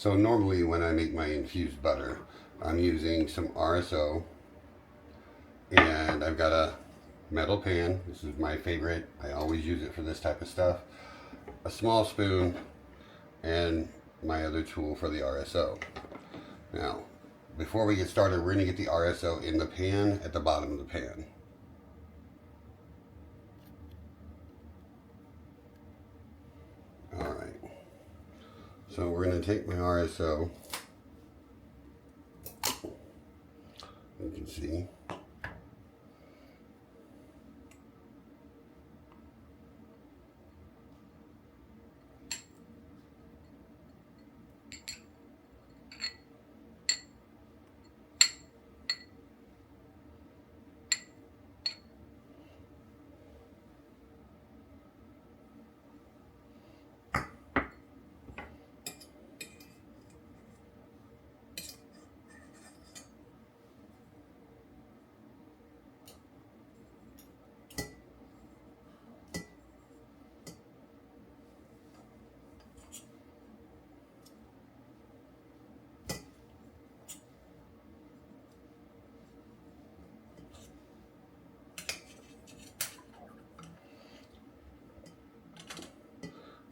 So normally when I make my infused butter, I'm using some RSO, and I've got a metal pan. This is my favorite. I always use it for this type of stuff. A small spoon, and my other tool for the RSO. Now, before we get started, we're going to get the RSO in the pan at the bottom of the pan. Alright, so we're going to take my RSO, you can see,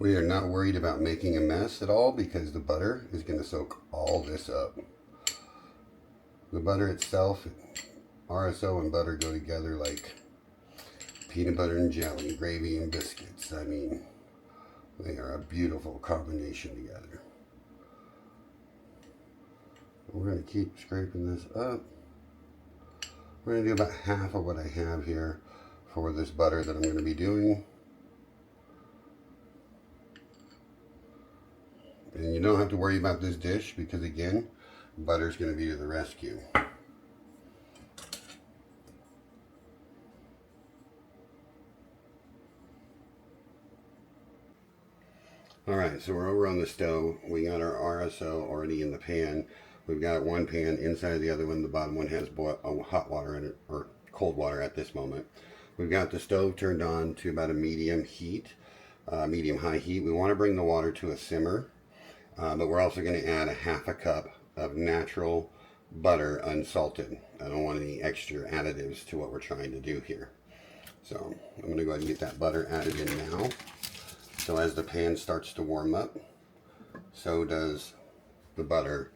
we are not worried about making a mess at all because the butter is going to soak all this up. The butter itself, RSO and butter go together like peanut butter and jelly, gravy and biscuits. I mean, they are a beautiful combination together. We're going to keep scraping this up. We're going to do about half of what I have here for this butter that I'm going to be doing. And you don't have to worry about this dish because, again, butter's going to be to the rescue. Alright, so we're over on the stove. We got our RSO already in the pan. We've got one pan inside the other one. The bottom one has hot water in it, or cold water at this moment. We've got the stove turned on to about a medium heat, medium-high heat. We want to bring the water to a simmer, but we're also going to add a half a cup of natural butter unsalted. I don't want any extra additives to what we're trying to do here. So I'm going to go ahead and get that butter added in now. So as the pan starts to warm up, so does the butter.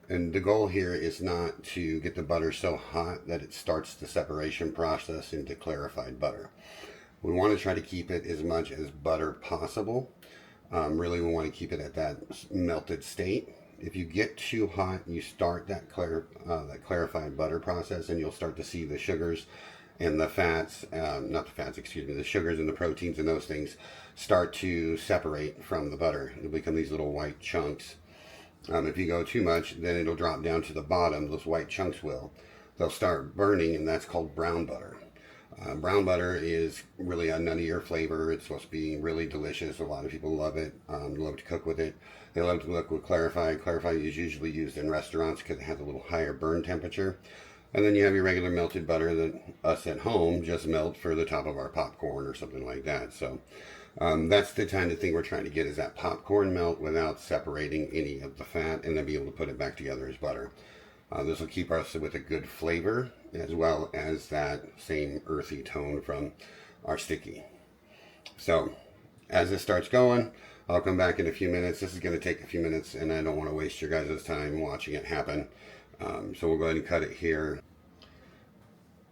And the goal here is not to get the butter so hot that it starts the separation process into clarified butter. We want to try to keep it as much as butter possible. Really, we want to keep it at that melted state. If you get too hot, you start that clarified butter process, and you'll start to see the sugars and the fats, not the fats, excuse me, the sugars and the proteins and those things start to separate from the butter. It'll become these little white chunks. If you go too much, then it'll drop down to the bottom. Those white chunks will. They'll start burning, and that's called brown butter. Brown butter is really a nuttier flavor. It's supposed to be really delicious. A lot of people love it, love to cook with it. They love to cook with clarified. Clarified is usually used in restaurants because it has a little higher burn temperature. And then you have your regular melted butter that us at home just melt for the top of our popcorn or something like that. So that's the kind of thing we're trying to get, is that popcorn melt without separating any of the fat, and then be able to put it back together as butter. This will keep us with a good flavor, as well as that same earthy tone from our sticky. So as this starts going, I'll come back in a few minutes. This is going to take a few minutes, and I don't want to waste your guys' time watching it happen. So we'll go ahead and cut it here.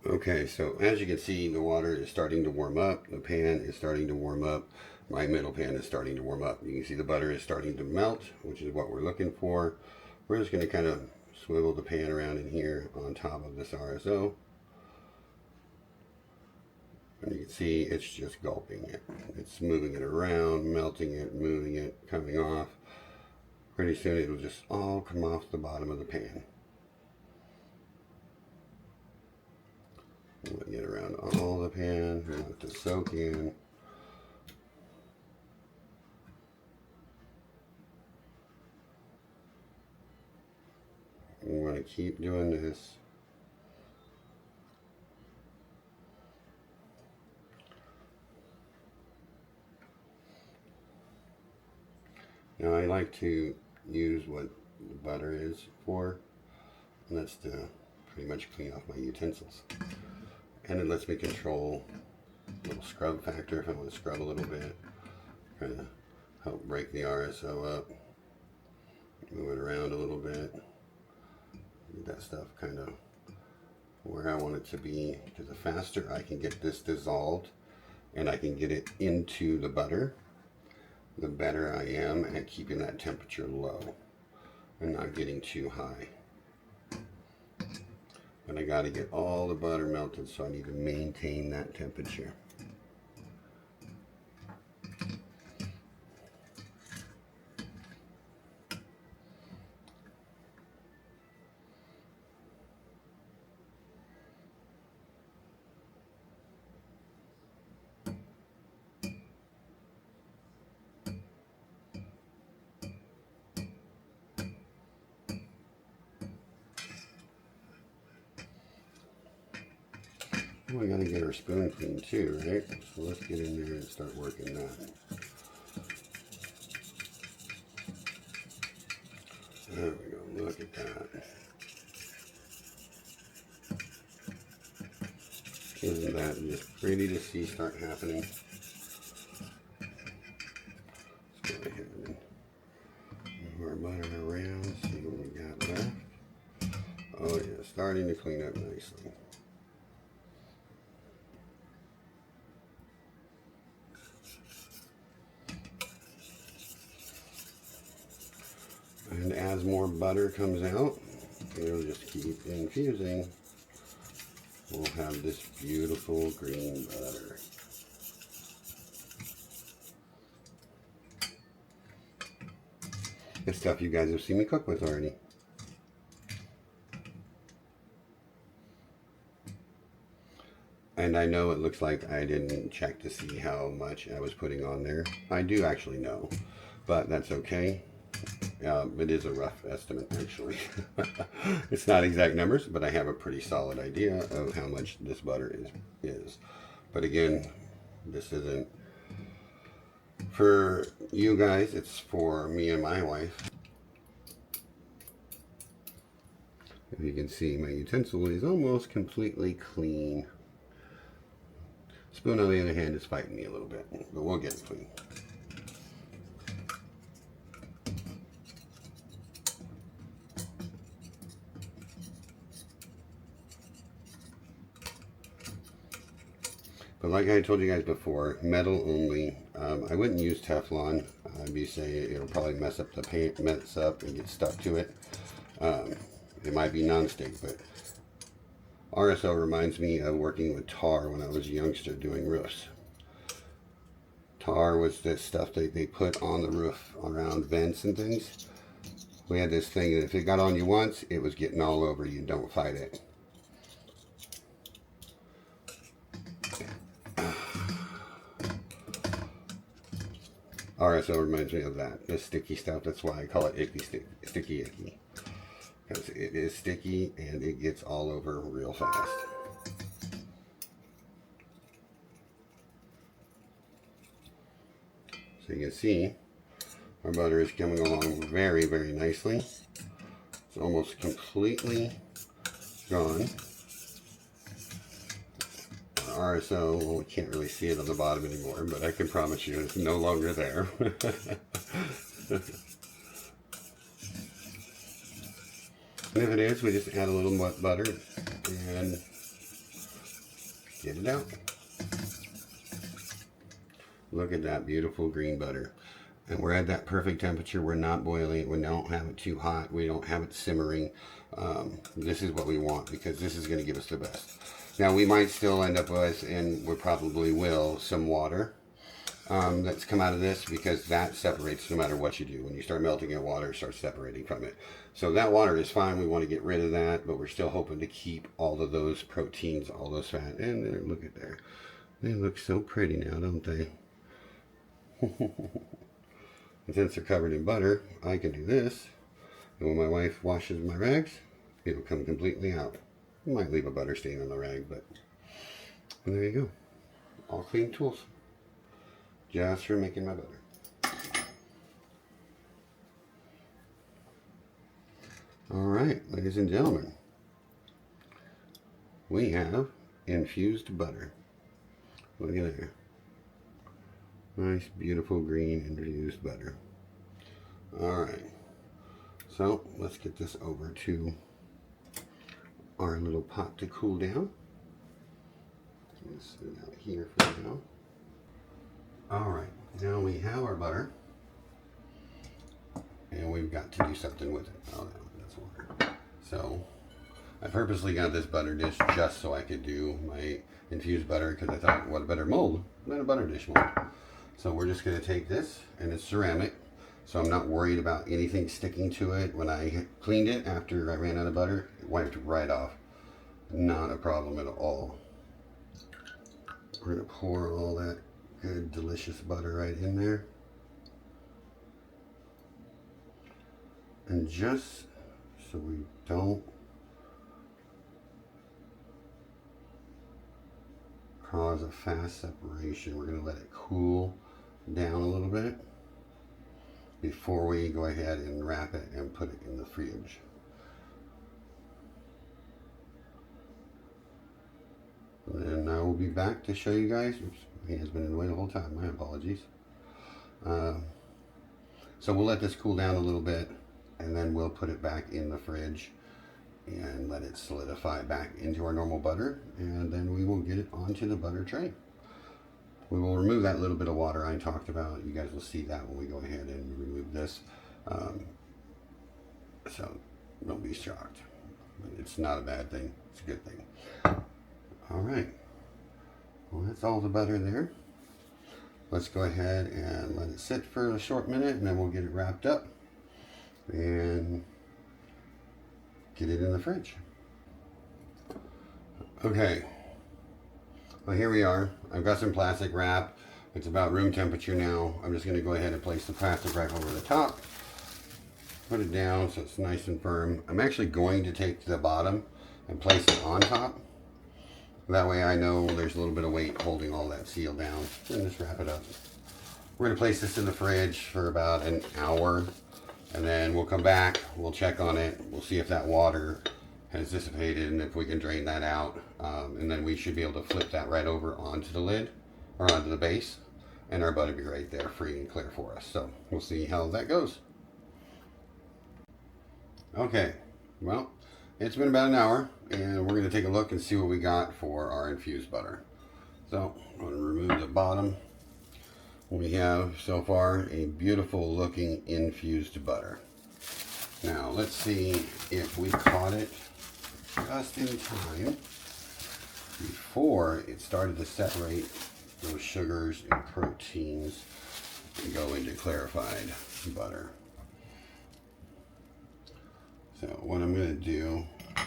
Okay, so as you can see, the water is starting to warm up. The pan is starting to warm up. My middle pan is starting to warm up. You can see the butter is starting to melt, which is what we're looking for. We're just going to kind of swivel the pan around in here on top of this RSO. And you can see it's just gulping it. It's moving it around, melting it, moving it, coming off. Pretty soon it'll just all come off the bottom of the pan. We'll get around all the pan, we want it to soak in. We want to keep doing this. Now I like to use what the butter is for, and that's to pretty much clean off my utensils. And it lets me control a little scrub factor if I want to scrub a little bit, kind of help break the RSO up, move it around a little bit, get that stuff kind of where I want it to be, because the faster I can get this dissolved and I can get it into the butter, the better I am at keeping that temperature low and not getting too high. But I got to get all the butter melted, so I need to maintain that temperature. We gotta get our spoon clean too, right? So let's get in there and start working that. There we go, look at that. Isn't that just pretty to see start happening? Let's go ahead and move our butter around, see what we got left. Oh yeah, starting to clean up nicely. And as more butter comes out, it'll just keep infusing. We'll have this beautiful green butter. This stuff you guys have seen me cook with already. And I know it looks like I didn't check to see how much I was putting on there. I do actually know, but that's okay. It is a rough estimate, actually. It's not exact numbers, but I have a pretty solid idea of how much this butter is. But again, this isn't for you guys, it's for me and my wife. If you can see, my utensil is almost completely clean. Spoon, on the other hand, is fighting me a little bit, but we'll get it clean. But like I told you guys before, metal only. I wouldn't use Teflon. I'd be saying it'll probably mess up the paint, mess up and get stuck to it. It might be non-stick, but RSO reminds me of working with tar when I was a youngster doing roofs. Tar was this stuff that they put on the roof around vents and things. We had this thing that if it got on you once, it was getting all over you. Don't fight it. RSO reminds me of that. The sticky stuff. That's why I call it sticky icky. Because it is sticky and it gets all over real fast. So you can see our butter is coming along very, very nicely. It's almost completely gone. RSO, well, we can't really see it on the bottom anymore, but I can promise you it's no longer there. And if it is, we just add a little more butter and get it out. Look at that beautiful green butter. And we're at that perfect temperature. We're not boiling. We don't have it too hot. We don't have it simmering. This is what we want, because this is going to give us the best. Now we might still end up with, and we probably will, some water that's come out of this, because that separates no matter what you do. When you start melting it, water starts separating from it. So that water is fine. We want to get rid of that, but we're still hoping to keep all of those proteins, all those fat. And there, look at there. They look so pretty now, don't they? And since they're covered in butter, I can do this. And when my wife washes my rags, it'll come completely out. I might leave a butter stain on the rag, but there you go. All clean tools. Just for making my butter. All right, ladies and gentlemen, we have infused butter. Look at that. Nice, beautiful green infused butter. All right, so let's get this over to our little pot to cool down. Let's set it out here for now. All right, now we have our butter, and we've got to do something with it. Oh no, that's water. So I purposely got this butter dish just so I could do my infused butter, because I thought, what a better mold than a butter dish mold. So we're just going to take this, and it's ceramic, so I'm not worried about anything sticking to it. When I cleaned it after I ran out of butter, it wiped right off. Not a problem at all. We're going to pour all that good, delicious butter right in there. And just so we don't cause a fast separation, we're going to let it cool down a little bit before we go ahead and wrap it and put it in the fridge. And I will be back to show you guys. Oops, he has been in the way the whole time. My apologies. So we'll let this cool down a little bit, and then we'll put it back in the fridge and let it solidify back into our normal butter, and then we will get it onto the butter tray. We will remove that little bit of water I talked about. You guys will see that when we go ahead and remove this. So don't be shocked. It's not a bad thing. It's a good thing. All right. Well, that's all the butter there. Let's go ahead and let it sit for a short minute, and then we'll get it wrapped up and get it in the fridge. Okay. Well, here we are. I've got some plastic wrap. It's about room temperature now. I'm just going to go ahead and place the plastic wrap over the top. Put it down so it's nice and firm. I'm actually going to take the bottom and place it on top. That way I know there's a little bit of weight holding all that seal down. And just wrap it up. We're going to place this in the fridge for about an hour. And then we'll come back. We'll check on it. We'll see if that water has dissipated and if we can drain that out. And then we should be able to flip that right over onto the lid or onto the base. And our butter will be right there free and clear for us. So we'll see how that goes. Okay. Well, it's been about an hour, and we're going to take a look and see what we got for our infused butter. So I'm going to remove the bottom. We have so far a beautiful looking infused butter. Now let's see if we caught it just in time before it started to separate those sugars and proteins and go into clarified butter. So what I'm going to do, I'm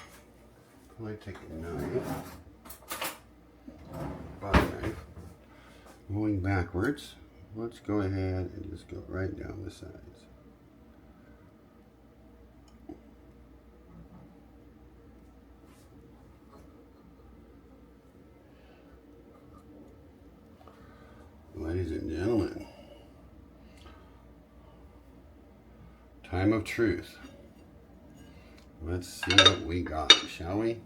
going to take a knife, butter knife, going backwards. Let's go ahead and just go right down the sides. Ladies and gentlemen, time of truth. Let's see what we got, shall we?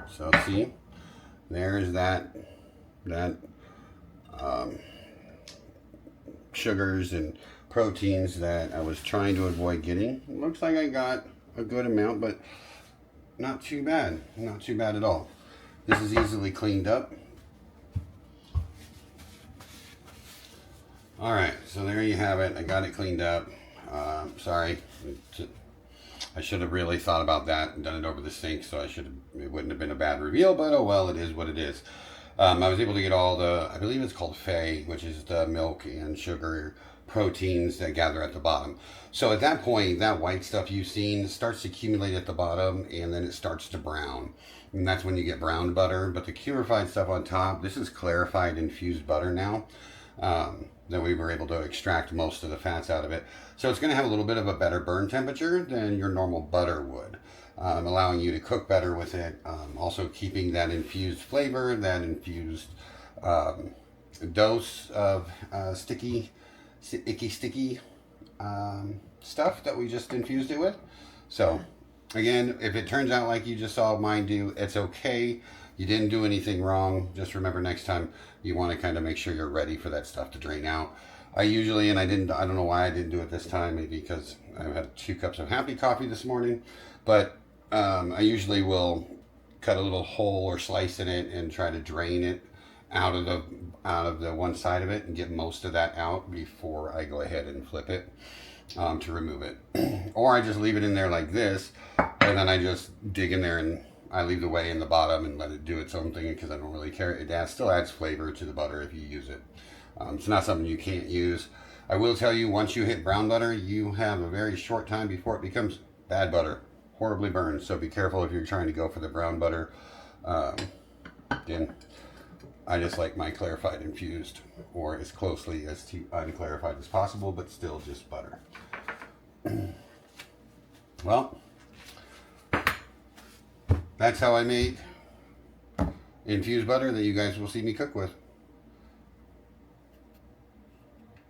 So see, there's that sugars and proteins that I was trying to avoid getting. It looks like I got a good amount, but not too bad. Not too bad at all. This is easily cleaned up. Alright, so there you have it. I got it cleaned up. Sorry. I should have really thought about that and done it over the sink, so it wouldn't have been a bad reveal, but oh well, it is what it is. I was able to get all the, I believe it's called Fay, which is the milk and sugar proteins that gather at the bottom. So at that point, that white stuff you've seen starts to accumulate at the bottom, and then it starts to brown. And that's when you get brown butter. But the purified stuff on top, this is clarified infused butter now. That we were able to extract most of the fats out of it. So it's going to have a little bit of a better burn temperature than your normal butter would, allowing you to cook better with it, also keeping that infused flavor, that infused dose of sticky sticky stuff that we just infused it with. So again, if it turns out like you just saw mine do, it's okay. You didn't do anything wrong. Just remember next time you want to kind of make sure you're ready for that stuff to drain out. I usually, and I don't know why I didn't do it this time, maybe because I had 2 cups of happy coffee this morning, but I usually will cut a little hole or slice in it and try to drain it out of the one side of it and get most of that out before I go ahead and flip it to remove it. Or I just leave it in there like this, and then I just dig in there and I leave the whey in the bottom and let it do its own thing because I don't really care. It still adds flavor to the butter if you use it. It's not something you can't use. I will tell you, once you hit brown butter, you have a very short time before it becomes bad butter, horribly burned. So be careful if you're trying to go for the brown butter. Again, I just like my clarified infused, or as closely as to unclarified as possible, but still just butter. Well, that's how I make infused butter that you guys will see me cook with.